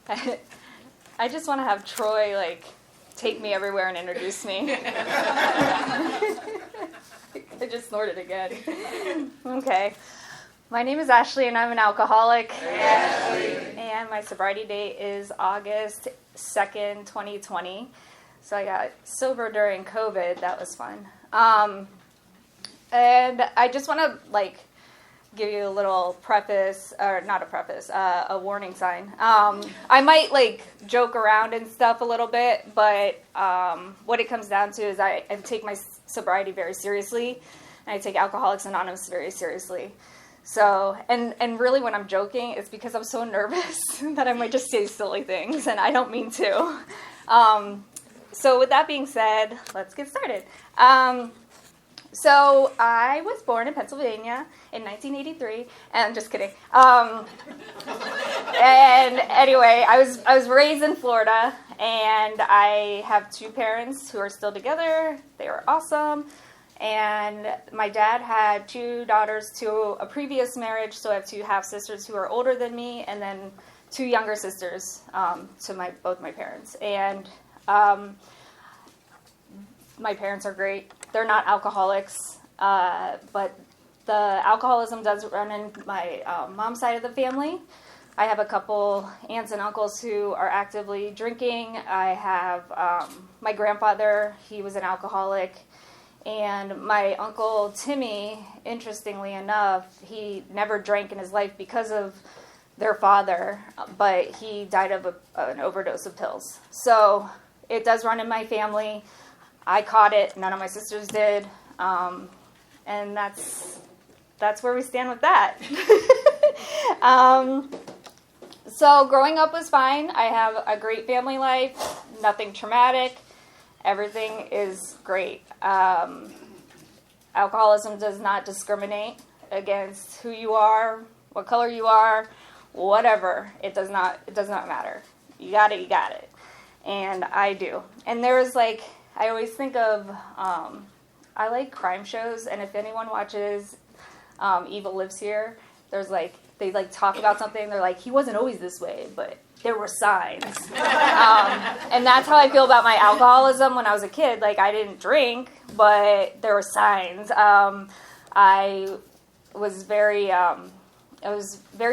I just want to have Troy, like, take me everywhere and introduce me. I just snorted again. Okay. My name is Ashley, and I'm an alcoholic. And my sobriety date is August 2nd, 2020. So I got sober during COVID. That was fun. And I just want to, like, give you a little preface, or not a preface, a warning sign. I might, like, joke around and stuff a little bit, but what it comes down to is I take my sobriety very seriously, and I take Alcoholics Anonymous very seriously. So, and really when I'm joking, it's because I'm so nervous that I might just say silly things, and I don't mean to. So with that being said, let's get started. So I was born in Pennsylvania in 1983, and I'm just kidding. And anyway, I was raised in Florida, and I have two parents who are still together. They were awesome. And my dad had two daughters to a previous marriage, so I have two half-sisters who are older than me, and then two younger sisters to both my parents. And my parents are great. They're not alcoholics, but the alcoholism does run in my mom's side of the family. I have a couple aunts and uncles who are actively drinking. I have my grandfather, he was an alcoholic. And my uncle Timmy, interestingly enough, he never drank in his life because of their father, but he died of an overdose of pills. So it does run in my family. I caught it. None of my sisters did. And that's where we stand with that. So growing up was fine. I have a great family life, nothing traumatic. Everything is great. Alcoholism does not discriminate against who you are, what color you are, whatever. It does not matter. You got it. And I do. And there's I always think of, I like crime shows, and if anyone watches Evil Lives Here, there's they talk about something, they're like, he wasn't always this way, but there were signs. And that's how I feel about my alcoholism when I was a kid. I didn't drink, but there were signs. I was very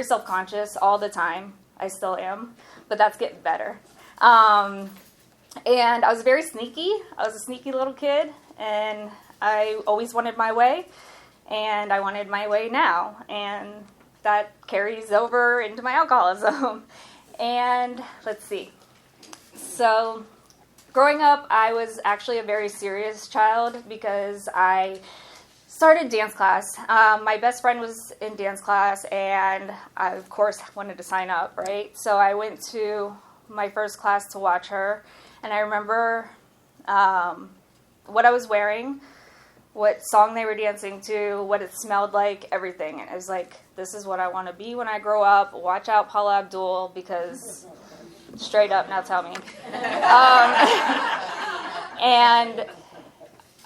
self-conscious all the time. I still am, but that's getting better. And I was very sneaky. I was a sneaky little kid, and I always wanted my way, and I wanted my way now. And that carries over into my alcoholism. And let's see. So growing up, I was actually a very serious child because I started dance class. My best friend was in dance class, and I, of course, wanted to sign up, right? So I went to my first class to watch her, and I remember what I was wearing, what song they were dancing to, what it smelled like, everything. And it was this is what I want to be when I grow up. Watch out, Paula Abdul, because straight up, now tell me. And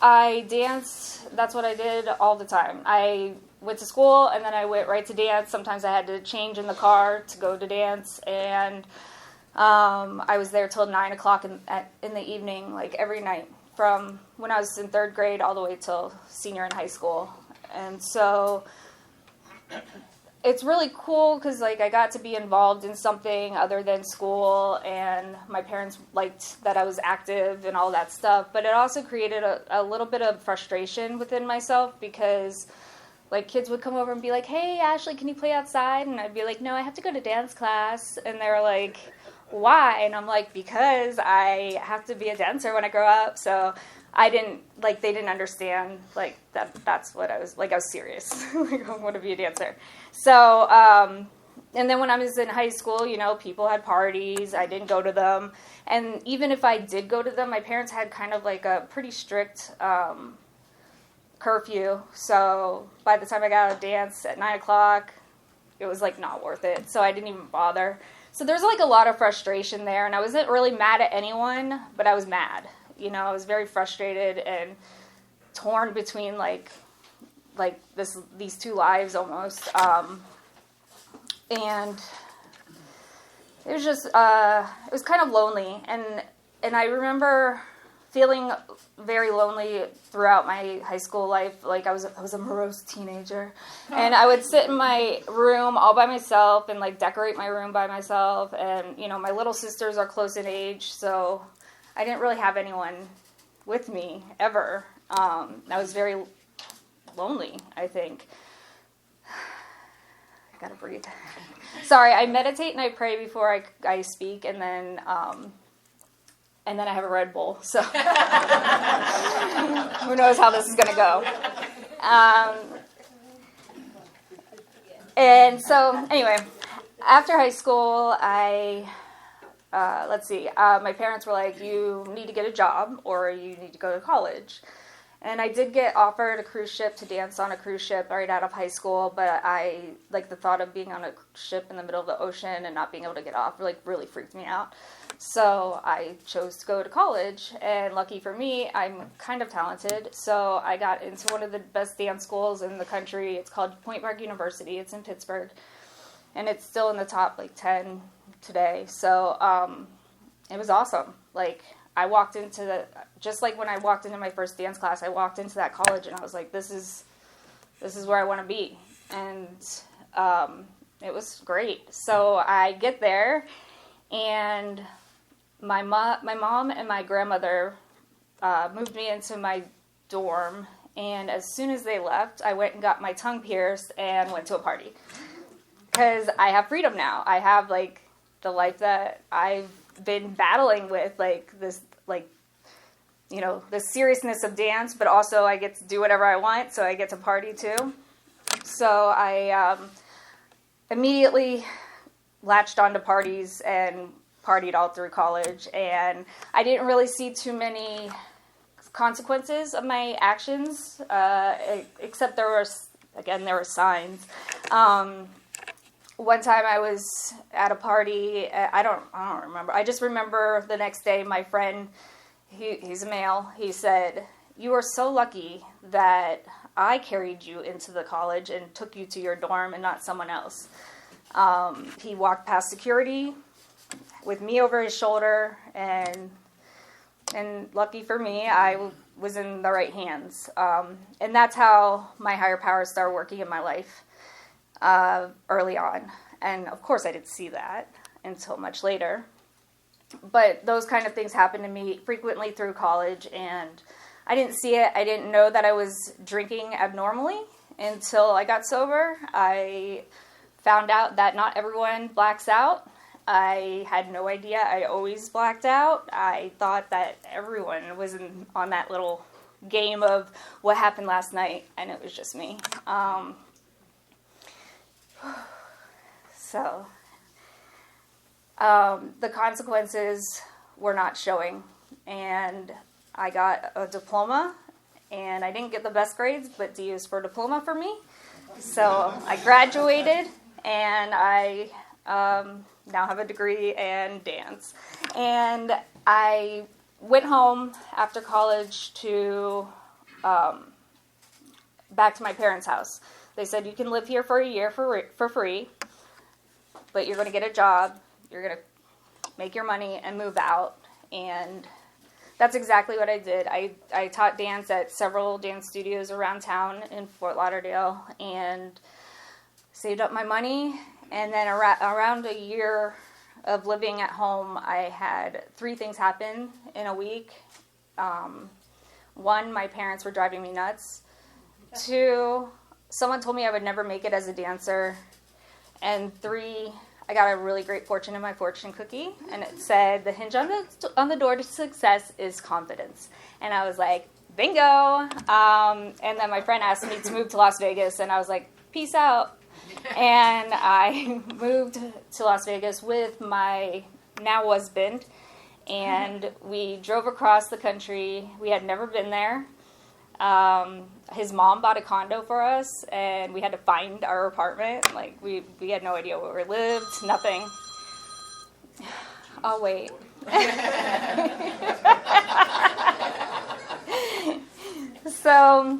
I danced. That's what I did all the time. I went to school, and then I went right to dance. Sometimes I had to change in the car to go to dance, and I was there till 9 o'clock in the evening, every night, from when I was in third grade all the way till senior in high school. And so it's really cool because I got to be involved in something other than school, and my parents liked that I was active and all that stuff. But it also created a little bit of frustration within myself because kids would come over and be like, hey, Ashley, can you play outside? And I'd be like, no, I have to go to dance class. And they're like, why? And I'm like, because I have to be a dancer when I grow up. So I didn't, they didn't understand, that's what I was serious. I want to be a dancer. So, and then when I was in high school, people had parties. I didn't go to them. And even if I did go to them, my parents had kind of a pretty strict curfew. So by the time I got out of dance at 9 o'clock, it was not worth it. So I didn't even bother. So there's a lot of frustration there, and I wasn't really mad at anyone, but I was mad. I was very frustrated and torn between these two lives almost. And it was just, it was kind of lonely. And I remember feeling very lonely throughout my high school life. Like I was a morose teenager, and I would sit in my room all by myself and like decorate my room by myself. And my little sisters are close in age, so I didn't really have anyone with me ever. I was very lonely, I think. I gotta breathe. Sorry, I meditate and I pray before I speak, and then I have a Red Bull, so who knows how this is going to go. And so, anyway, after high school, my parents were like, you need to get a job or you need to go to college. And I did get offered a cruise ship to dance on a cruise ship right out of high school, but the thought of being on a ship in the middle of the ocean and not being able to get off, really freaked me out. So I chose to go to college, and lucky for me, I'm kind of talented. So I got into one of the best dance schools in the country. It's called Point Park University. It's in Pittsburgh, and it's still in the top 10 today. So it was awesome. I walked into just like when I walked into my first dance class, I walked into that college and I was like, this is where I want to be. And it was great. So I get there, and my mom and my grandmother moved me into my dorm. And as soon as they left, I went and got my tongue pierced and went to a party. Because I have freedom now. I have the life that I've been battling with, the seriousness of dance, but also I get to do whatever I want, so I get to party too. So I immediately latched onto parties and partied all through college, and I didn't really see too many consequences of my actions, except there were signs. One time I was at a party. I don't remember. I just remember the next day my friend, he's a male, he said, "You are so lucky that I carried you into the college and took you to your dorm and not someone else." He walked past security with me over his shoulder, and lucky for me, I was in the right hands. And that's how my higher powers started working in my life. Early on. And of course I didn't see that until much later. But those kind of things happened to me frequently through college, and I didn't see it. I didn't know that I was drinking abnormally until I got sober. I found out that not everyone blacks out. I had no idea. I always blacked out. I thought that everyone was on that little game of what happened last night, and it was just me. So, the consequences were not showing, and I got a diploma, and I didn't get the best grades, but D is for diploma for me. So I graduated, and I now have a degree in dance. And I went home after college to back to my parents' house. They said, you can live here for a year for free, but you're going to get a job, you're going to make your money and move out. And that's exactly what I did. I taught dance at several dance studios around town in Fort Lauderdale and saved up my money. And then around a year of living at home, I had 3 things happen in a week. 1, my parents were driving me nuts. 2, someone told me I would never make it as a dancer. And 3, I got a really great fortune in my fortune cookie, and it said, the hinge on the door to success is confidence. And I was like, bingo! And then my friend asked me to move to Las Vegas, and I was like, peace out. And I moved to Las Vegas with my now husband, and we drove across the country. We had never been there. His mom bought a condo for us, and we had to find our apartment. We had no idea where we lived, nothing. Oh, wait. So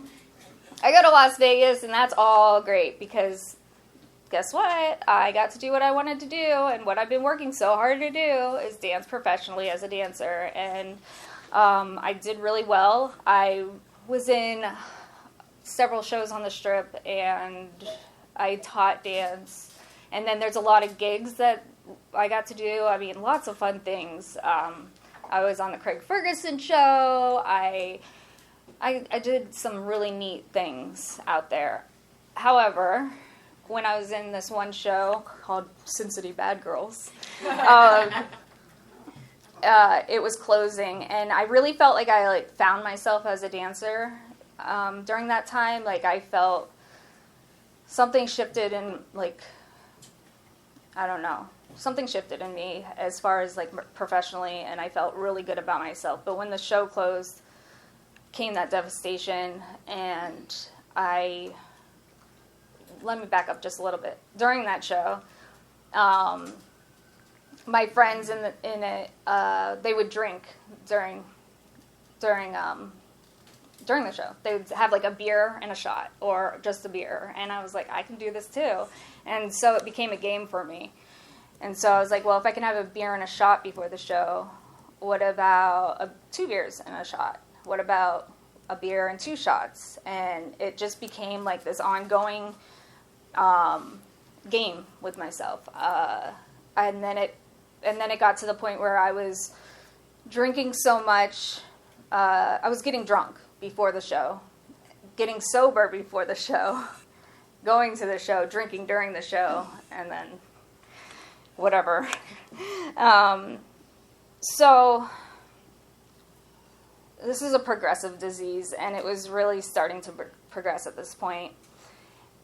I go to Las Vegas, and that's all great because guess what? I got to do what I wanted to do, and what I've been working so hard to do is dance professionally as a dancer. And I did really well. I was in several shows on the Strip, and I taught dance. And then there's a lot of gigs that I got to do. I mean, lots of fun things. I was on the Craig Ferguson show. I did some really neat things out there. However, when I was in this one show called Sin City Bad Girls, it was closing, and I really felt like I found myself as a dancer during that time. Like, I felt something shifted in, I don't know. Something shifted in me as far as professionally, and I felt really good about myself. But when the show closed, came that devastation, and let me back up just a little bit. During that show, my friends in it, they would drink during the show. They would have a beer and a shot, or just a beer, and I was like, I can do this too. And so it became a game for me. And so I was like, well, if I can have a beer and a shot before the show, what about 2 beers and a shot? What about a beer and 2 shots? And it just became this ongoing game with myself. And then it got to the point where I was drinking so much. I was getting drunk before the show, getting sober before the show, going to the show, drinking during the show, and then whatever. So this is a progressive disease, and it was really starting to progress at this point.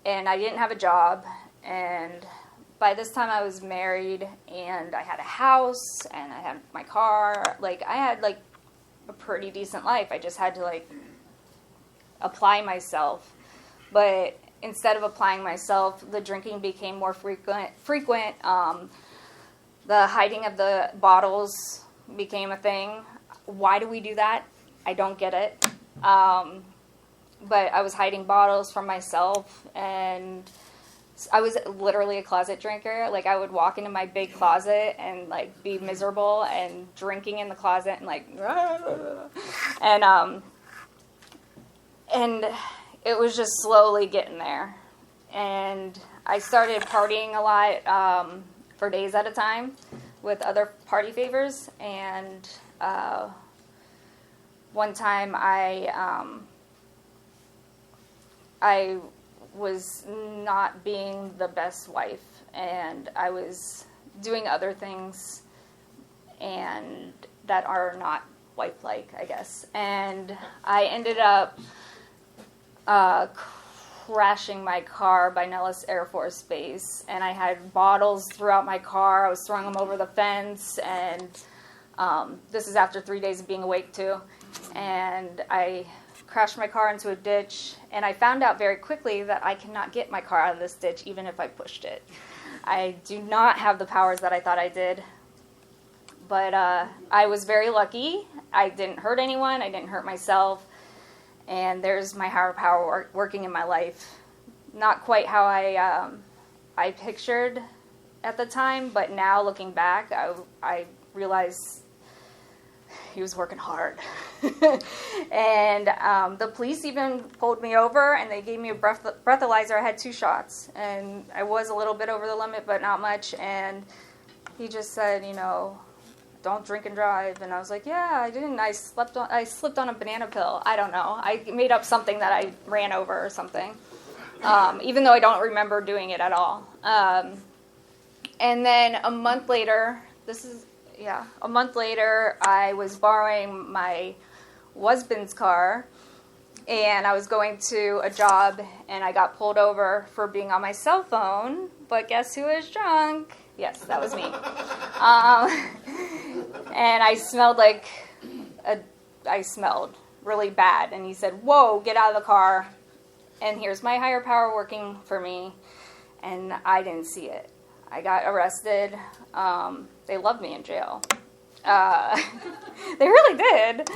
And I didn't have a job, and by this time I was married, and I had a house, and I had my car. I had a pretty decent life. I just had to apply myself. But instead of applying myself, the drinking became more frequent. The hiding of the bottles became a thing. Why do we do that? I don't get it. But I was hiding bottles from myself, and I was literally a closet drinker. I would walk into my big closet and be miserable and drinking in the closet and and it was just slowly getting there. And I started partying a lot for days at a time with other party favors. And one time I was not being the best wife, and I was doing other things and that are not wife-like, I guess. And I ended up crashing my car by Nellis Air Force Base, and I had bottles throughout my car. I was throwing them over the fence, and this is after 3 days of being awake too. And I crashed my car into a ditch, and I found out very quickly that I cannot get my car out of this ditch even if I pushed it. I do not have the powers that I thought I did. But I was very lucky. I didn't hurt anyone. I didn't hurt myself. And there's my higher power working in my life. Not quite how I pictured at the time, but now looking back, I realize he was working hard. And the police even pulled me over, and they gave me a breathalyzer. I had 2 shots, and I was a little bit over the limit, but not much. And he just said, don't drink and drive. And I was like, yeah, I didn't. I slipped on a banana peel. I don't know. I made up something that I ran over or something, even though I don't remember doing it at all. And then a month later, I was borrowing my husband's car, and I was going to a job, and I got pulled over for being on my cell phone. But guess who was drunk? Yes, that was me. And I smelled I smelled really bad. And he said, whoa, get out of the car. And here's my higher power working for me. And I didn't see it. I got arrested. They loved me in jail. They really did.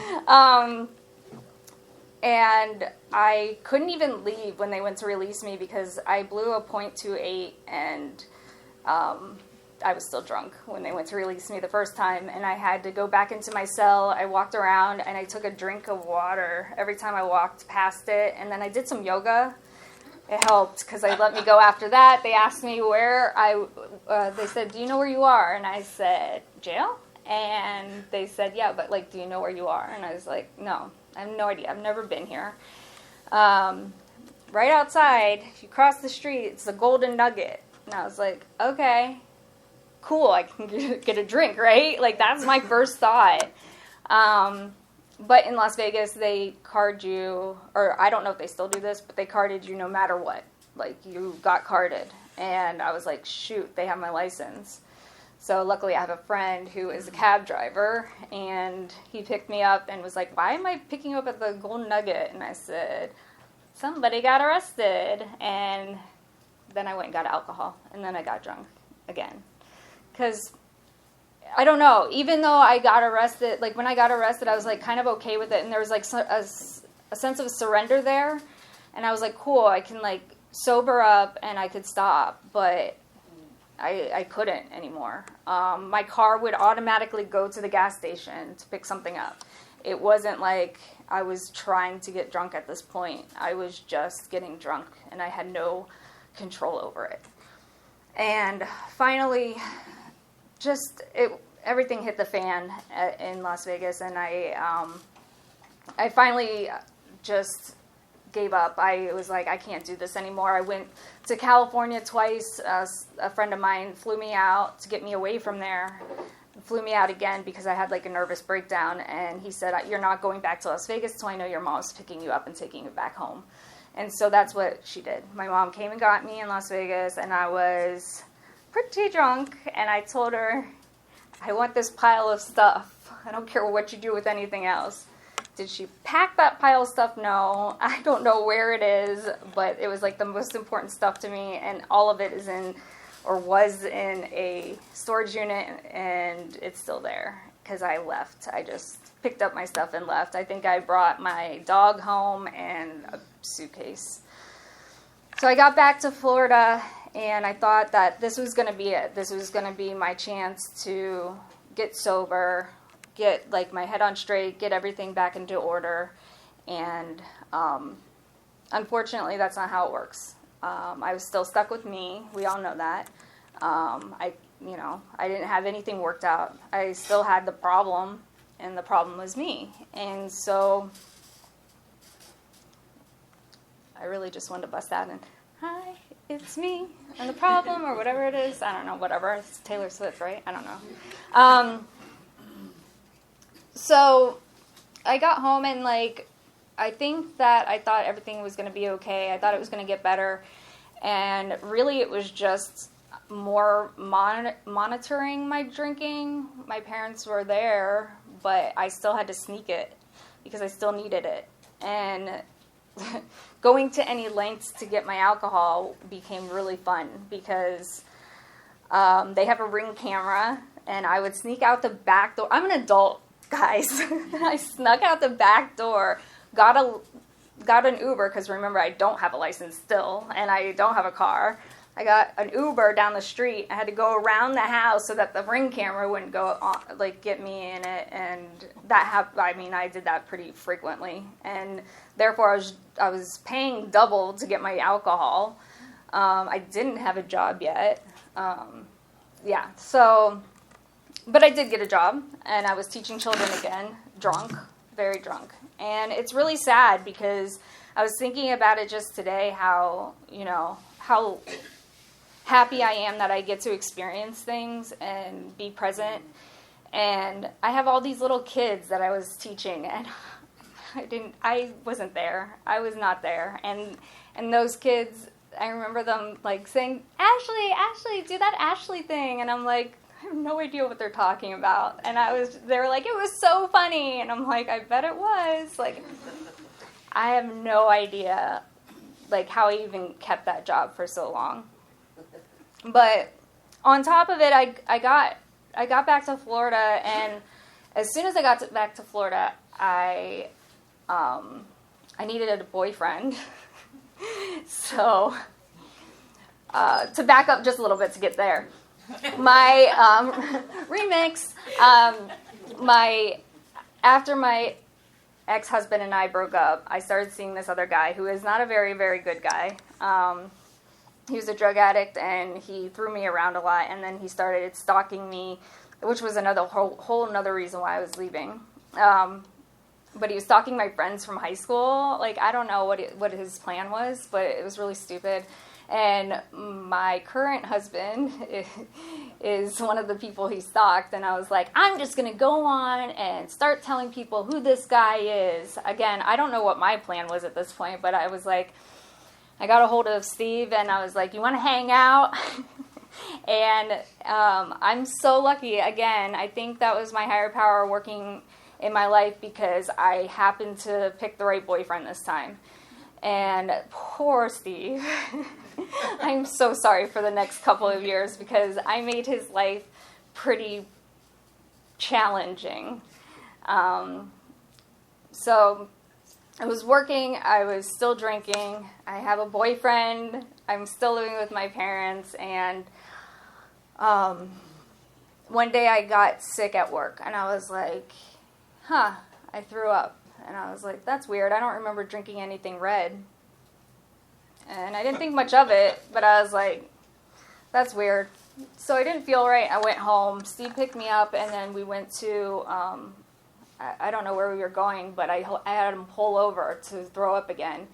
And I couldn't even leave when they went to release me because I blew a .28 and I was still drunk when they went to release me the first time. And I had to go back into my cell. I walked around and I took a drink of water every time I walked past it. And then I did some yoga. It helped because they let me go after that. They asked me where they said, do you know where you are? And I said, jail? And they said, yeah, but like, do you know where you are? And I was like, no. I have no idea. I've never been here. Right outside, if you cross the street, it's the Golden Nugget. And I was like, okay, cool. I can get a drink, right? Like, that's my first thought. But in Las Vegas, they card you, or I don't know if they still do this, but they carded you no matter what. Like, you got carded. And I was like, shoot, they have my license. So luckily I have a friend who is a cab driver, and he picked me up and was like, why am I picking you up at the Golden Nugget? And I said, somebody got arrested. And then I went and got alcohol, and then I got drunk again. Because, I don't know, even though I got arrested, like when I got arrested, I was like kind of okay with it, and there was like a sense of surrender there. And I was like, cool, I can like sober up and I could stop, but I couldn't anymore. My car would automatically go to the gas station to pick something up. It wasn't like I was trying to get drunk at this point. I was just getting drunk, and I had no control over it. And finally, everything hit the fan in Las Vegas, and I finally just gave up. I was like, I can't do this anymore. I went to California twice. A friend of mine flew me out to get me away from there. Flew me out again because I had like a nervous breakdown, and he said, you're not going back to Las Vegas till I know your mom's picking you up and taking you back home. And so that's what she did. My mom came and got me in Las Vegas, and I was pretty drunk, and I told her, I want this pile of stuff. I don't care what you do with anything else. Did she pack that pile of stuff? No. I don't know where it is, but it was like the most important stuff to me, and all of it is in, or was in, a storage unit, and it's still there because I left. I just picked up my stuff and left. I think I brought my dog home and a suitcase. So I got back to Florida, and I thought that this was going to be it. This was going to be my chance to get sober, get like my head on straight, get everything back into order. And unfortunately, that's not how it works. I was still stuck with me. We all know that. I didn't have anything worked out. I still had the problem, and the problem was me. And so I really just wanted to bust out and, hi, it's me, and the problem, or whatever it is. I don't know, whatever. It's Taylor Swift, right? I don't know. So I got home, and like, I think that I thought everything was going to be okay. I thought it was going to get better. And really it was just more monitoring my drinking. My parents were there, but I still had to sneak it because I still needed it. And going to any lengths to get my alcohol became really fun because they have a Ring camera, and I would sneak out the back door. I'm an adult, guys. I snuck out the back door, got an Uber, because remember, I don't have a license still, and I don't have a car. I got an Uber down the street. I had to go around the house so that the Ring camera wouldn't go on, like, get me in it, and that I did that pretty frequently, and therefore I was paying double to get my alcohol. I didn't have a job yet. But I did get a job, and I was teaching children again, drunk, very drunk. And it's really sad because I was thinking about it just today, how happy I am that I get to experience things and be present. And I have all these little kids that I was teaching, and I wasn't there. I was not there. And those kids, I remember them like saying, Ashley, do that Ashley thing. And I'm like, I have no idea what they're talking about. And they were like, it was so funny. And I'm like, I bet it was. Like, I have no idea, like, how I even kept that job for so long. But on top of it, I got back to Florida, and as soon as I got back to Florida, I I needed a boyfriend. So, to back up just a little bit to get there, my remix, after my ex-husband and I broke up, I started seeing this other guy who is not a very, very good guy. He was a drug addict, and he threw me around a lot, and then he started stalking me, which was another whole another reason why I was leaving. But he was stalking my friends from high school. Like, I don't know what his plan was, but it was really stupid. And my current husband is one of the people he stalked, and I was like, I'm just going to go on and start telling people who this guy is. Again, I don't know what my plan was at this point, but I was like, I got a hold of Steve, and I was like, you want to hang out? And I'm so lucky. Again, I think that was my higher power working in my life, because I happened to pick the right boyfriend this time. And poor Steve. I'm so sorry for the next couple of years, because I made his life pretty challenging. So I was working, I was still drinking, I have a boyfriend, I'm still living with my parents, and one day I got sick at work, and I was like, I threw up. And I was like, that's weird. I don't remember drinking anything red. And I didn't think much of it, but I was like, that's weird. So I didn't feel right. I went home. Steve picked me up, and then we went to, I don't know where we were going, but I had him pull over to throw up again.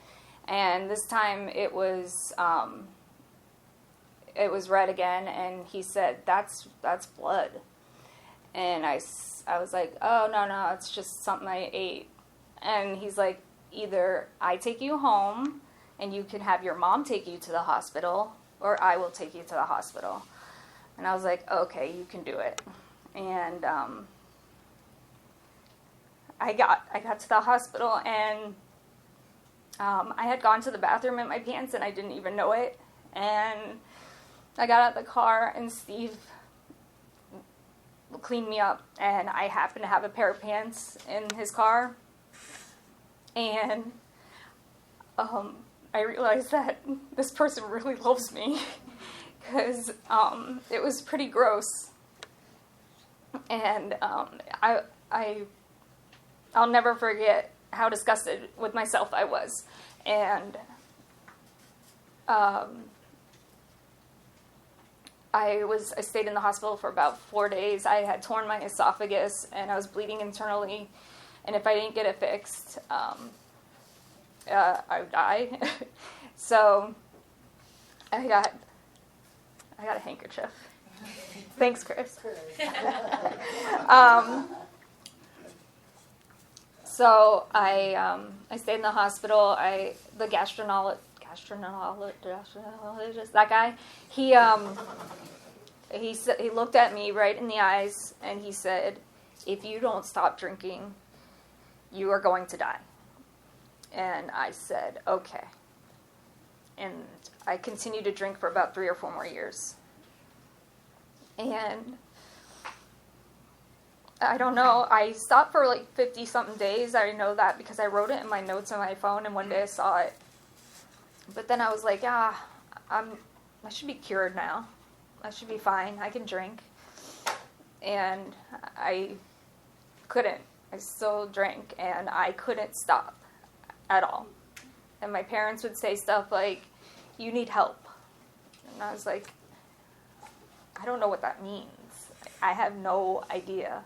And this time it was red again, and he said, that's blood. And I was like, oh, no, it's just something I ate. And he's like, either I take you home and you can have your mom take you to the hospital, or I will take you to the hospital. And I was like, okay, you can do it. And I got to the hospital, and I had gone to the bathroom in my pants, and I didn't even know it. And I got out of the car, and Steve cleaned me up, and I happened to have a pair of pants in his car. And I realized that this person really loves me, because it was pretty gross. And I'll never forget how disgusted with myself I was. And I stayed in the hospital for about 4 days. I had torn my esophagus, and I was bleeding internally. And if I didn't get it fixed, I would die. So I got a handkerchief. Thanks, Chris. So I stayed in the hospital. The gastroenterologist, that guy, he looked at me right in the eyes, and he said, if you don't stop drinking, you are going to die. And I said, okay. And I continued to drink for about 3 or 4 more years. And I don't know, I stopped for like 50-something days. I know that because I wrote it in my notes on my phone, and one day I saw it. But then I was like, I should be cured now. I should be fine. I can drink. And I couldn't. I still drank, and I couldn't stop at all. And my parents would say stuff like, you need help. And I was like, I don't know what that means. I have no idea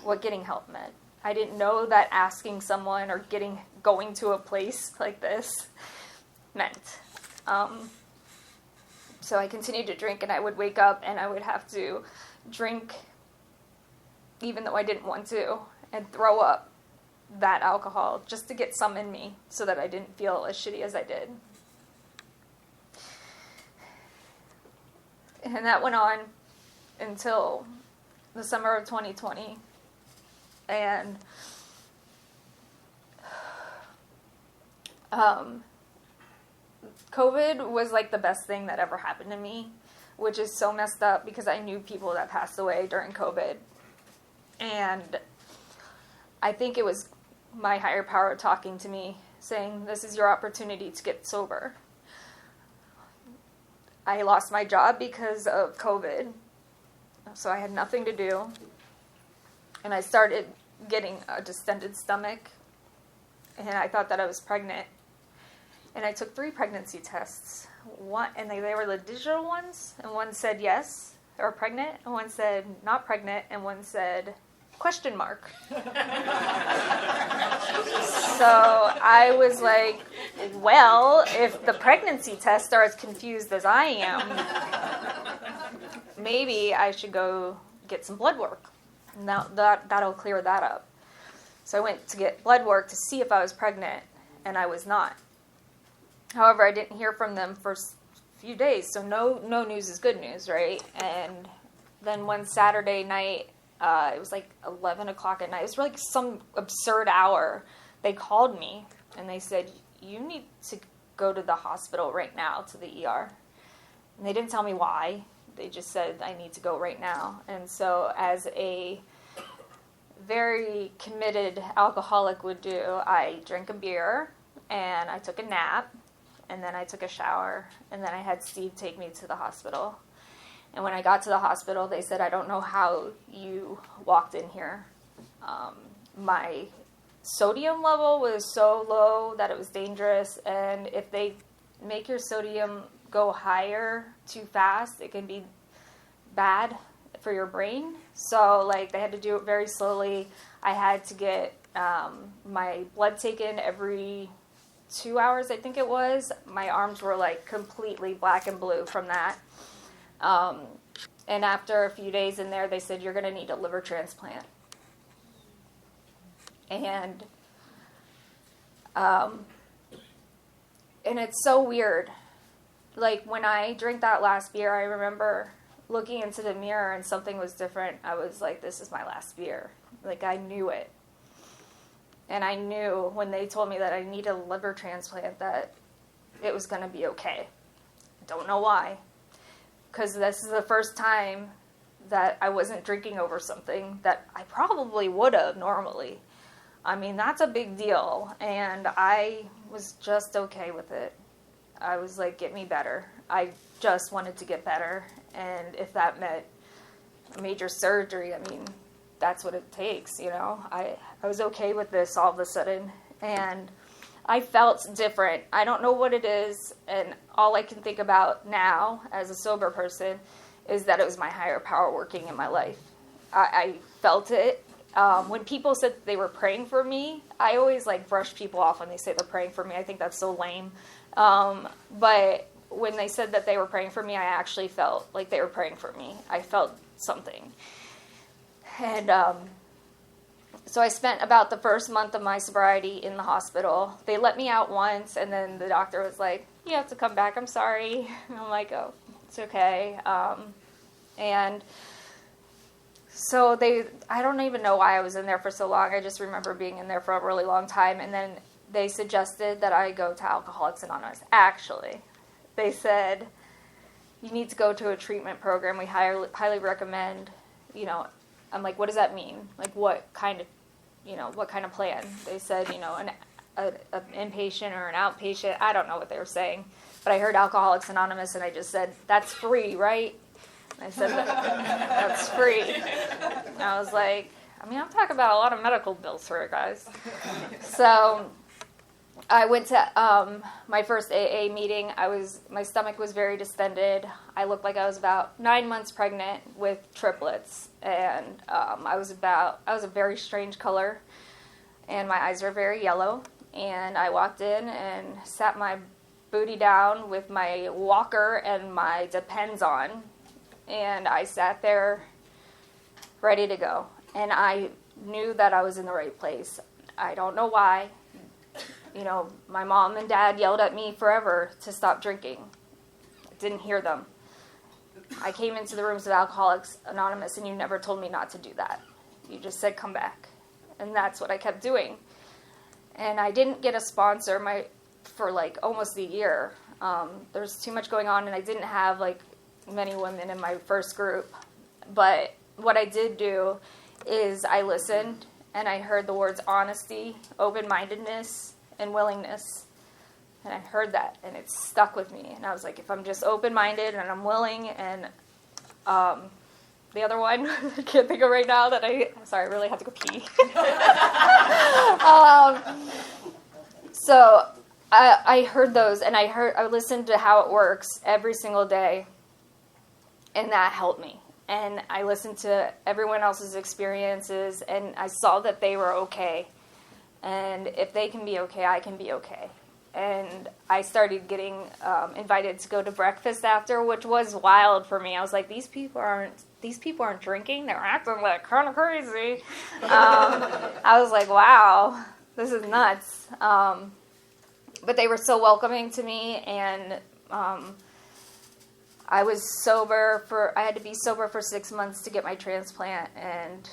what getting help meant. I didn't know that asking someone or going to a place like this meant. So I continued to drink, and I would wake up and I would have to drink even though I didn't want to, and throw up that alcohol just to get some in me so that I didn't feel as shitty as I did. And that went on until the summer of 2020. And COVID was like the best thing that ever happened to me, which is so messed up because I knew people that passed away during COVID. And I think it was my higher power talking to me, saying, this is your opportunity to get sober. I lost my job because of COVID, so I had nothing to do. And I started getting a distended stomach, and I thought that I was pregnant. And I took 3 pregnancy tests. And they were the digital ones, and one said yes, or pregnant, and one said not pregnant, and one said question mark. So I was like, well, if the pregnancy test are as confused as I am, maybe I should go get some blood work. Now that'll clear that up. So I went to get blood work to see if I was pregnant, and I was not. However, I didn't hear from them for a few days, so no news is good news, right? And then one Saturday night, it was like 11 o'clock at night. It was like some absurd hour. They called me, and they said, you need to go to the hospital right now, to the ER. And they didn't tell me why. They just said, I need to go right now. And so as a very committed alcoholic would do, I drank a beer, and I took a nap, and then I took a shower, and then I had Steve take me to the hospital. And when I got to the hospital, they said, I don't know how you walked in here. My sodium level was so low that it was dangerous, and if they make your sodium go higher too fast, it can be bad for your brain. So, they had to do it very slowly. I had to get my blood taken every 2 hours, I think it was. My arms were completely black and blue from that. And after a few days in there, they said, you're going to need a liver transplant. And it's so weird. When I drank that last beer, I remember looking into the mirror and something was different. I was like, this is my last beer. I knew it. And I knew when they told me that I needed a liver transplant that it was going to be okay. Don't know why. Because this is the first time that I wasn't drinking over something that I probably would have normally. I mean, that's a big deal. And I was just okay with it. I was like, get me better. I just wanted to get better. And if that meant major surgery, I mean, that's what it takes, I was okay with this all of a sudden. And I felt different. I don't know what it is. And all I can think about now as a sober person is that it was my higher power working in my life. I felt it. When people said they were praying for me, I always brush people off when they say they're praying for me. I think that's so lame. But when they said that they were praying for me, I actually felt like they were praying for me. I felt something. And so I spent about the first month of my sobriety in the hospital. They let me out once, and then the doctor was like, you have to come back, I'm sorry. And I'm like, oh, it's okay. And so I don't even know why I was in there for so long. I just remember being in there for a really long time. And then they suggested that I go to Alcoholics Anonymous. Actually, they said, you need to go to a treatment program. We highly recommend, I'm like, what does that mean? What kind of plan? They said, an inpatient or an outpatient. I don't know what they were saying. But I heard Alcoholics Anonymous, and I just said, that's free, right? And I said, that's free. And I was like, I'm talking about a lot of medical bills for it, guys. So I went to my first AA meeting. My stomach was very distended. I looked like I was about 9 months pregnant with triplets, and I was a very strange color, and my eyes were very yellow. And I walked in and sat my booty down with my walker and my Depends on, and I sat there ready to go. And I knew that I was in the right place. I don't know why. My mom and dad yelled at me forever to stop drinking. I didn't hear them. I came into the rooms of Alcoholics Anonymous, and you never told me not to do that. You just said, come back. And that's what I kept doing. And I didn't get a sponsor for almost a year. There's too much going on, and I didn't have many women in my first group. But what I did do is I listened, and I heard the words honesty, open-mindedness, and willingness. And I heard that, and it stuck with me. And I was like, if I'm just open-minded and I'm willing, and the other one, I can't think of right now I'm sorry, I really have to go pee. So I heard those, and I listened to how it works every single day, and that helped me. And I listened to everyone else's experiences, and I saw that they were okay. And if they can be okay, I can be okay. And I started getting invited to go to breakfast after, which was wild for me. I was like, these people aren't drinking. They're acting like kind of crazy. I was like, wow, this is nuts. But they were so welcoming to me, and I was sober I had to be sober for 6 months to get my transplant, and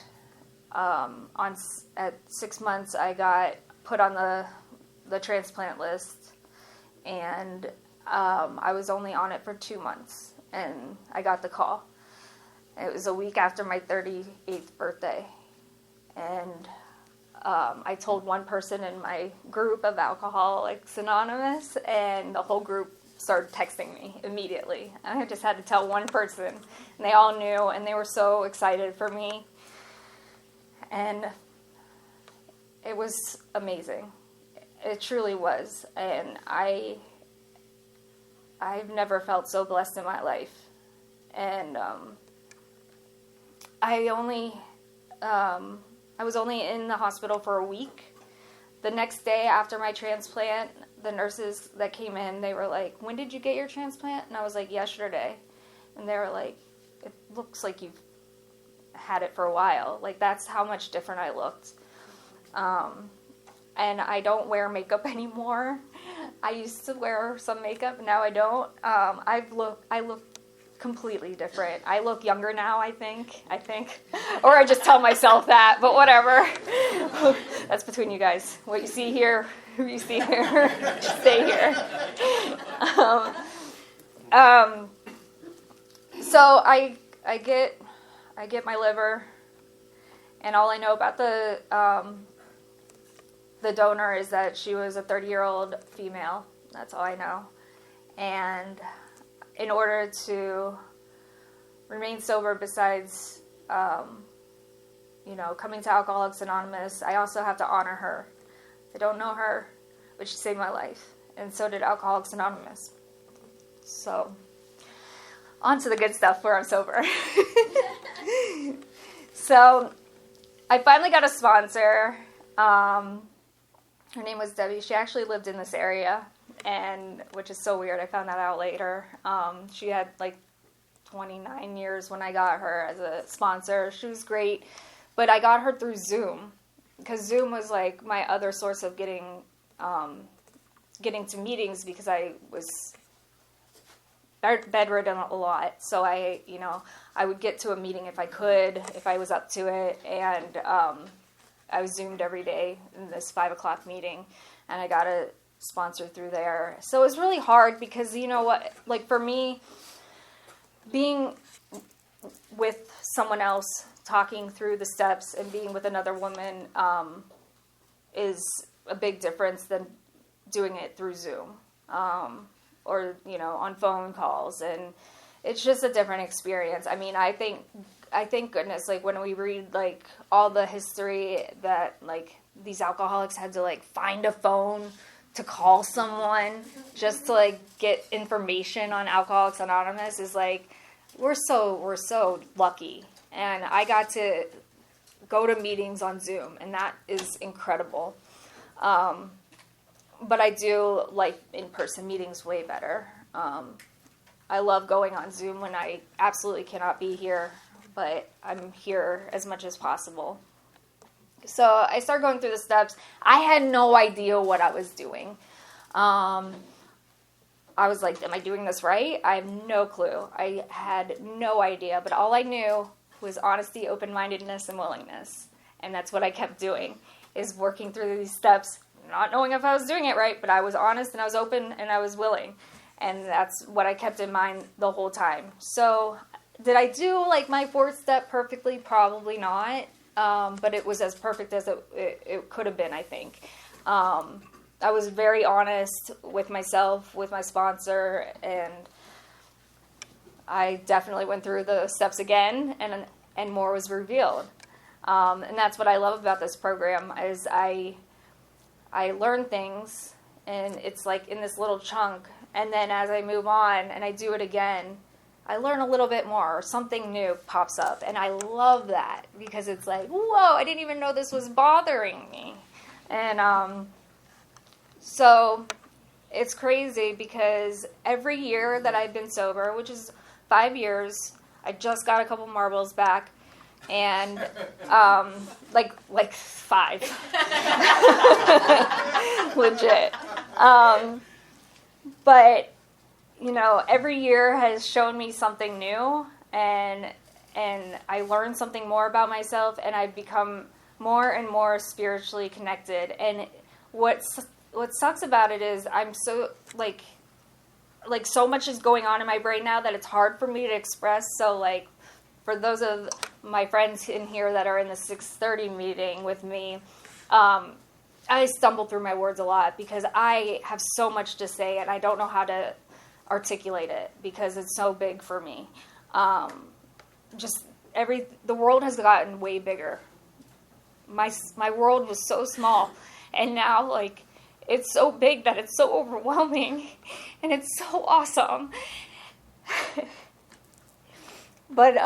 at 6 months I got put on the transplant list, and I was only on it for 2 months, and I got the call. It was a week after my 38th birthday, and I told one person in my group of Alcoholics Anonymous, and the whole group started texting me immediately. And I just had to tell one person, and they all knew, and they were so excited for me. And it was amazing. It truly was. And I've never felt so blessed in my life. And I was only in the hospital for a week. The next day after my transplant, the nurses that came in, they were like, when did you get your transplant? And I was like, yesterday. And they were like, it looks like you've had it for a while. Like, that's how much different I looked. And I don't wear makeup anymore. I used to wear some makeup, now I don't. I look completely different. I look younger now, I think. Or I just tell myself that, but whatever. That's between you guys. What you see here, who you see here, stay here. So I get my liver, and all I know about the donor is that she was a 30-year-old female. That's all I know. And in order to remain sober, besides, coming to Alcoholics Anonymous, I also have to honor her. I don't know her, but she saved my life. And so did Alcoholics Anonymous. So, on to the good stuff where I'm sober. So, I finally got a sponsor. Her name was Debbie. She actually lived in this area, and which is so weird. I found that out later. She had like 29 years when I got her as a sponsor. She was great, but I got her through Zoom, because Zoom was like my other source of getting to meetings, because I was bedridden a lot. So I would get to a meeting if I was up to it, and I was Zoomed every day in this 5 o'clock meeting, and I got a sponsor through there. So it was really hard, because you know what, like for me, being with someone else, talking through the steps, and being with another woman is a big difference than doing it through Zoom or on phone calls, and it's just a different experience. I mean, I thank goodness, like, when we read, like, all the history that, like, these alcoholics had to, like, find a phone to call someone just to, like, get information on Alcoholics Anonymous is, like, we're so lucky. And I got to go to meetings on Zoom, and that is incredible. But I do like in-person meetings way better. I love going on Zoom when I absolutely cannot be here, but I'm here as much as possible. So I started going through the steps. I had no idea what I was doing. I was like, am I doing this right? I have no clue. I had no idea, but all I knew was honesty, open-mindedness, and willingness. And that's what I kept doing, is working through these steps, not knowing if I was doing it right, but I was honest, and I was open, and I was willing. And that's what I kept in mind the whole time. So did I do, like, my fourth step perfectly? Probably not. But it was as perfect as it could have been, I think. I was very honest with myself, with my sponsor, and I definitely went through the steps again, and more was revealed. And that's what I love about this program is I learn things, and it's like in this little chunk. And then as I move on and I do it again, I learn a little bit more, or something new pops up. And I love that because it's like, whoa, I didn't even know this was bothering me. And so it's crazy because every year that I've been sober, which is 5 years, I just got a couple marbles back. And like 5. Legit. But every year has shown me something new, and I learned something more about myself, and I've become more and more spiritually connected. And what sucks about it is I'm so like so much is going on in my brain now that it's hard for me to express. So like for those of my friends in here that are in the 6:30 meeting with me, I stumble through my words a lot because I have so much to say and I don't know how to articulate it because it's so big for me. The world has gotten way bigger. My world was so small, and now like it's so big that it's so overwhelming, and it's so awesome. But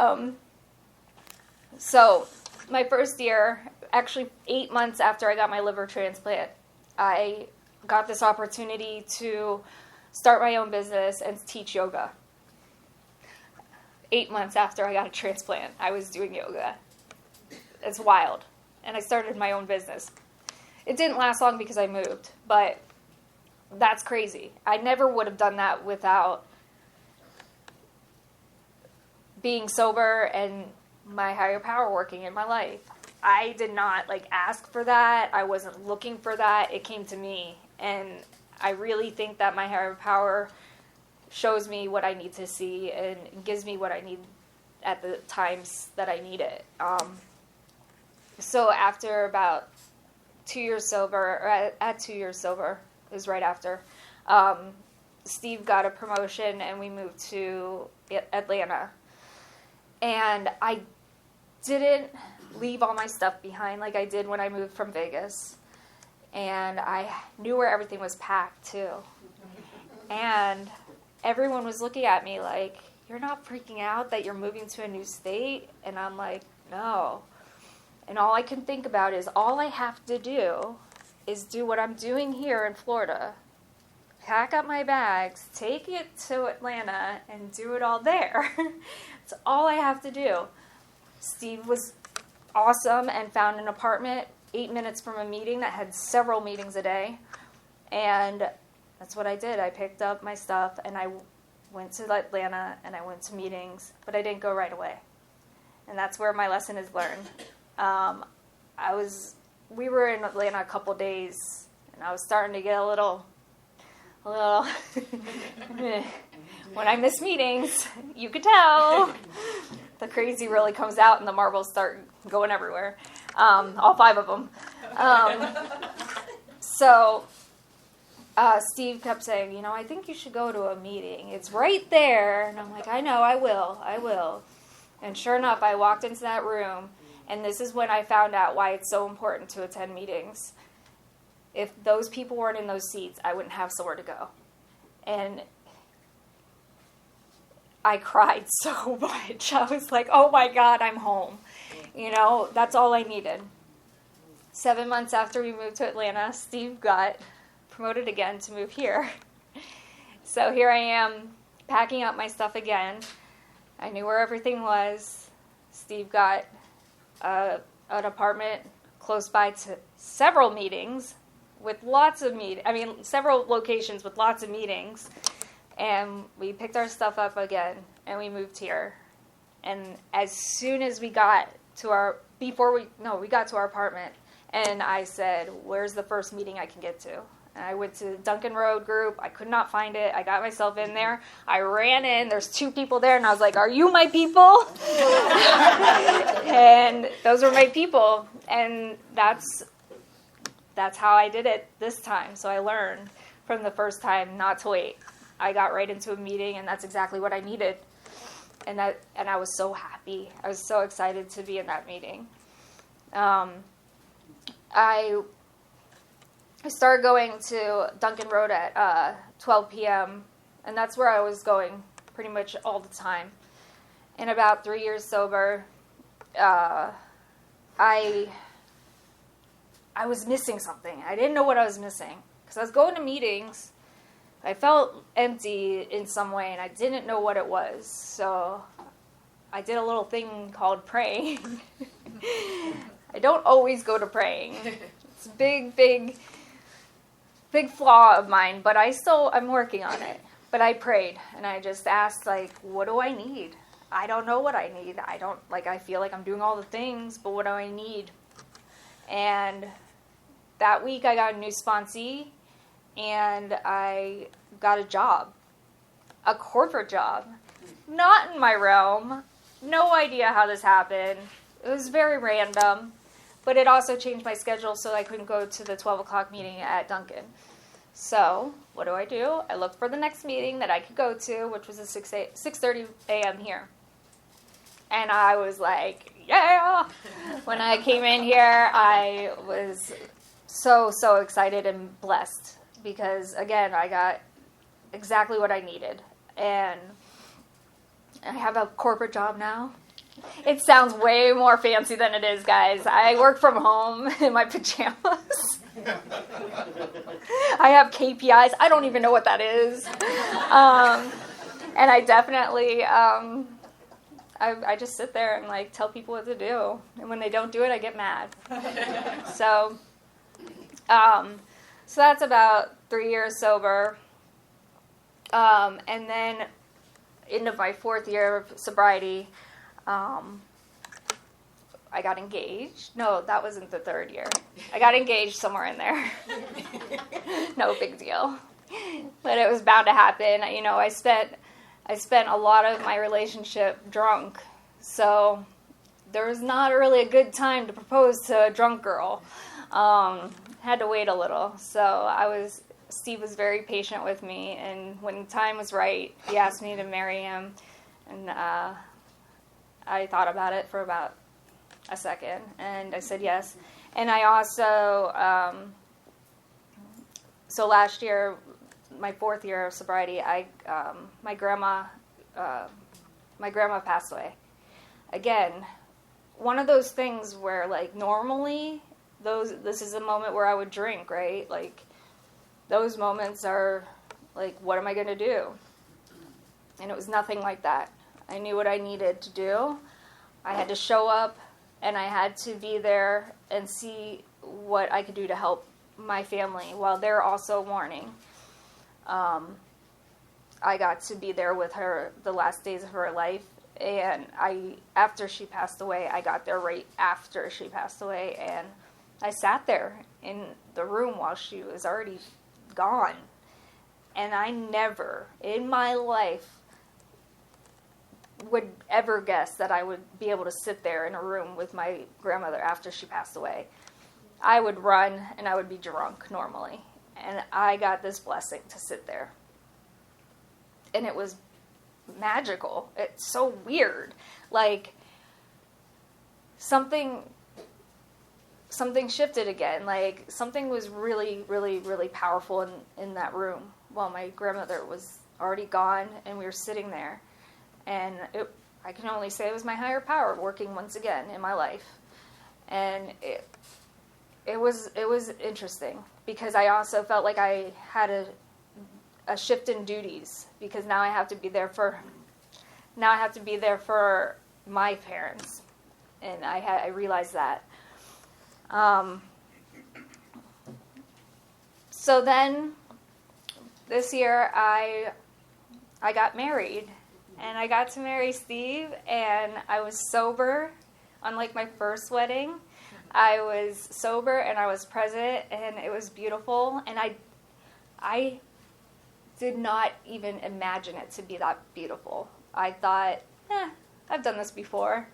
so my first year, actually 8 months after I got my liver transplant, I got this opportunity to start my own business and teach yoga. 8 months after I got a transplant, I was doing yoga. It's wild. And I started my own business. It didn't last long because I moved, but that's crazy. I never would have done that without being sober and my higher power working in my life. I did not ask for that. I wasn't looking for that. It came to me. And I really think that my higher power shows me what I need to see and gives me what I need at the times that I need it. So after about 2 years sober, or at 2 years sober, it was right after, Steve got a promotion and we moved to Atlanta. And I didn't leave all my stuff behind like I did when I moved from Vegas. And I knew where everything was packed too. And everyone was looking at me like, you're not freaking out that you're moving to a new state? And I'm like, no. And all I can think about is all I have to do is do what I'm doing here in Florida. Pack up my bags, take it to Atlanta, and do it all there. That's all I have to do. Steve was awesome and found an apartment 8 minutes from a meeting that had several meetings a day. And that's what I did. I picked up my stuff and I went to Atlanta and I went to meetings, but I didn't go right away. And that's where my lesson is learned. We were in Atlanta a couple days and I was starting to get a little when I miss meetings, you could tell the crazy really comes out and the marbles start going everywhere. All 5 of them. So Steve kept saying, I think you should go to a meeting. It's right there. And I'm like, I know, I will. And sure enough, I walked into that room, and this is when I found out why it's so important to attend meetings. If those people weren't in those seats, I wouldn't have somewhere to go. And I cried so much. I was like, oh my God, I'm home. That's all I needed. 7 months after we moved to Atlanta, Steve got promoted again to move here. So here I am packing up my stuff again. I knew where everything was. Steve got an apartment close by to several meetings with lots of several locations with lots of meetings. And we picked our stuff up again and we moved here. And as soon as we got to we got to our apartment, and I said, where's the first meeting I can get to? And I went to Duncan Road group. I could not find it. I got myself in there. I ran in. There's 2 people there. And I was like, are you my people? And those were my people. And that's that's how I did it this time. So I learned from the first time not to wait. I got right into a meeting, and that's exactly what I needed. And I was so happy. I was so excited to be in that meeting. I started going to Duncan Road at 12 p.m., and that's where I was going pretty much all the time. In about 3 years sober, I was missing something. I didn't know what I was missing because I was going to meetings. I felt empty in some way, and I didn't know what it was. So I did a little thing called praying. I don't always go to praying. It's a big flaw of mine, but I'm working on it. But I prayed, and I just asked, like, what do I need? I don't know what I need. I feel like I'm doing all the things, but what do I need? And that week I got a new sponsee, and I got a job, a corporate job, not in my realm. No idea how this happened. It was very random, but it also changed my schedule so I couldn't go to the 12 o'clock meeting at Duncan. So what do? I looked for the next meeting that I could go to, which was at 6:30 a.m. here. And I was like, yeah! When I came in here, I was so excited and blessed because, again, I got exactly what I needed. And I have a corporate job now. It sounds way more fancy than it is, guys. I work from home in my pajamas. I have KPIs. I don't even know what that is. And I definitely, I just sit there and like tell people what to do. And when they don't do it, I get mad. So that's about 3 years sober. And then into my 4th year of sobriety, I got engaged. No, that wasn't the 3rd year. I got engaged somewhere in there. No big deal. But it was bound to happen. You know, I spent a lot of my relationship drunk. So there was not really a good time to propose to a drunk girl. Had to wait a little. So Steve was very patient with me, and when the time was right, he asked me to marry him, and I thought about it for about a second, and I said yes. And I also, so last year, my 4th year of sobriety, my grandma passed away. Again, one of those things where, like, normally, this is a moment where I would drink, right? Like, those moments are, like, what am I going to do? And it was nothing like that. I knew what I needed to do. I had to show up, and I had to be there and see what I could do to help my family while they're also mourning. I got to be there with her the last days of her life, and after she passed away, I got there right after she passed away, and I sat there in the room while she was already gone. And I never in my life would ever guess that I would be able to sit there in a room with my grandmother after she passed away. I would run and I would be drunk normally. And I got this blessing to sit there. And it was magical. It's so weird. Like, something shifted again. Like, something was really, really, really powerful in that room while my grandmother was already gone and we were sitting there. And I can only say it was my higher power working once again in my life. And it was interesting because I also felt like I had a shift in duties because now I have to be there for my parents. And I realized that. So then this year I got married. And I got to marry Steve, and I was sober. Unlike my first wedding, I was sober and I was present, and it was beautiful. And I did not even imagine it to be that beautiful. I thought, I've done this before.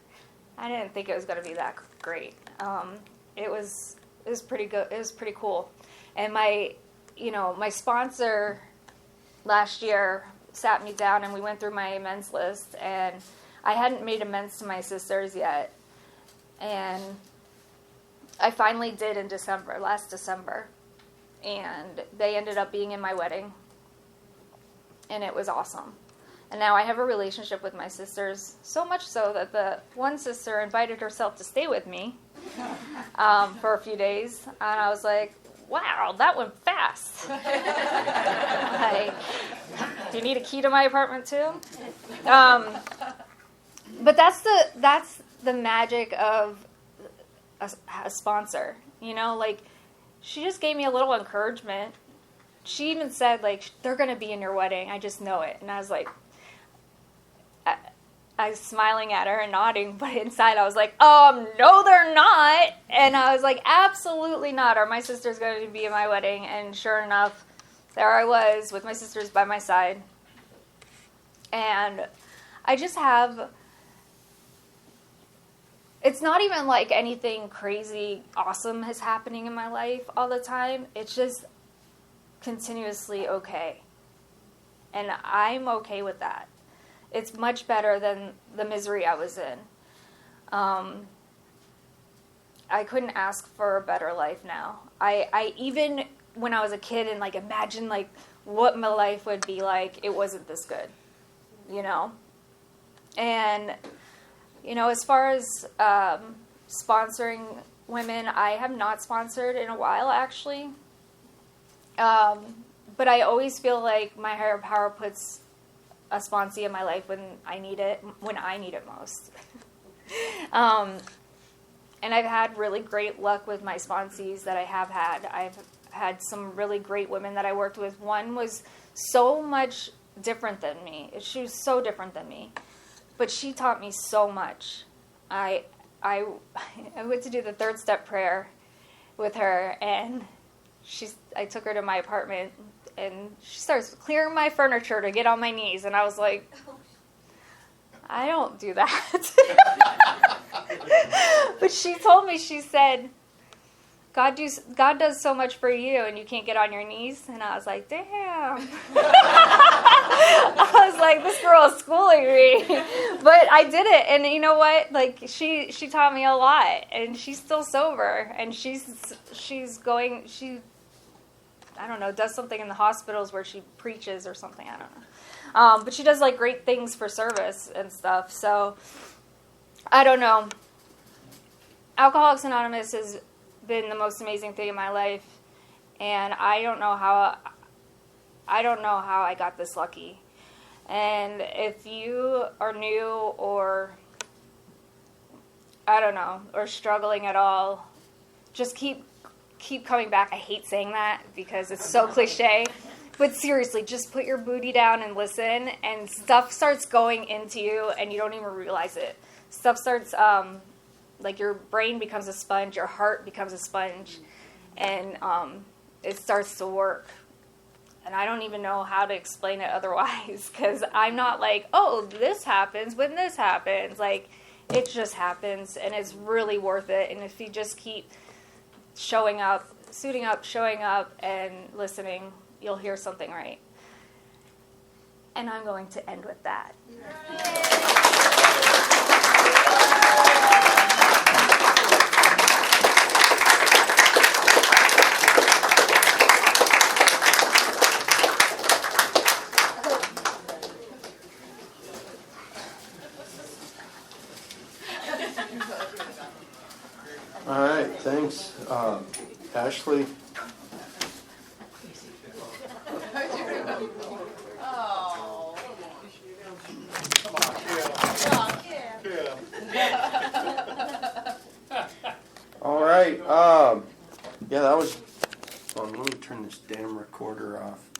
I didn't think it was going to be that great. It was It was pretty good. It was pretty cool. And my sponsor last year sat me down and we went through my amends list, and I hadn't made amends to my sisters yet. And I finally did in last December. And they ended up being in my wedding. And it was awesome. And now I have a relationship with my sisters, so much so that the one sister invited herself to stay with me for a few days. And I was like, wow, that went fast. Like, do you need a key to my apartment too? But that's the magic of a sponsor. Like, she just gave me a little encouragement. She even said, like, they're going to be in your wedding. I just know it. And I was like, I was smiling at her and nodding, but inside I was like, no, they're not. And I was like, absolutely not. Are my sisters going to be in my wedding? And sure enough, there I was with my sisters by my side. And I just have, it's not even like anything crazy awesome is happening in my life all the time. It's just continuously okay. And I'm okay with that. It's much better than the misery I was in. I couldn't ask for a better life now. I even when I was a kid and like imagine like what my life would be like, it wasn't this good, And as far as sponsoring women, I have not sponsored in a while actually. But I always feel like my higher power puts a sponsee in my life when I need it most. And I've had really great luck with my sponsees that I have had. I've had some really great women that I worked with. One was so much different than me. She was so different than me. But she taught me so much. I went to do the 3rd step prayer with her, and I took her to my apartment, and she starts clearing my furniture to get on my knees. And I was like, I don't do that. But she told me, she said, God does so much for you, and you can't get on your knees. And I was like, damn. I was like, this girl is schooling me. But I did it. And you know what? Like, she taught me a lot. And she's still sober. And she's going, I don't know, does something in the hospitals where she preaches or something. I don't know. But she does like great things for service and stuff. So I don't know. Alcoholics Anonymous has been the most amazing thing in my life, and I don't know how I got this lucky. And if you are new or I don't know, or struggling at all, just keep coming back. I hate saying that because it's so cliche. But seriously, just put your booty down and listen, and stuff starts going into you, and you don't even realize it. Stuff starts, like your brain becomes a sponge, your heart becomes a sponge, and it starts to work. And I don't even know how to explain it otherwise, because I'm not like, oh, this happens when this happens. Like, it just happens, and it's really worth it. And if you just keep showing up, suiting up, showing up, and listening, you'll hear something right. And I'm going to end with that. All right, thanks, Ashley. All right, yeah, that was fun. Let me turn this damn recorder off.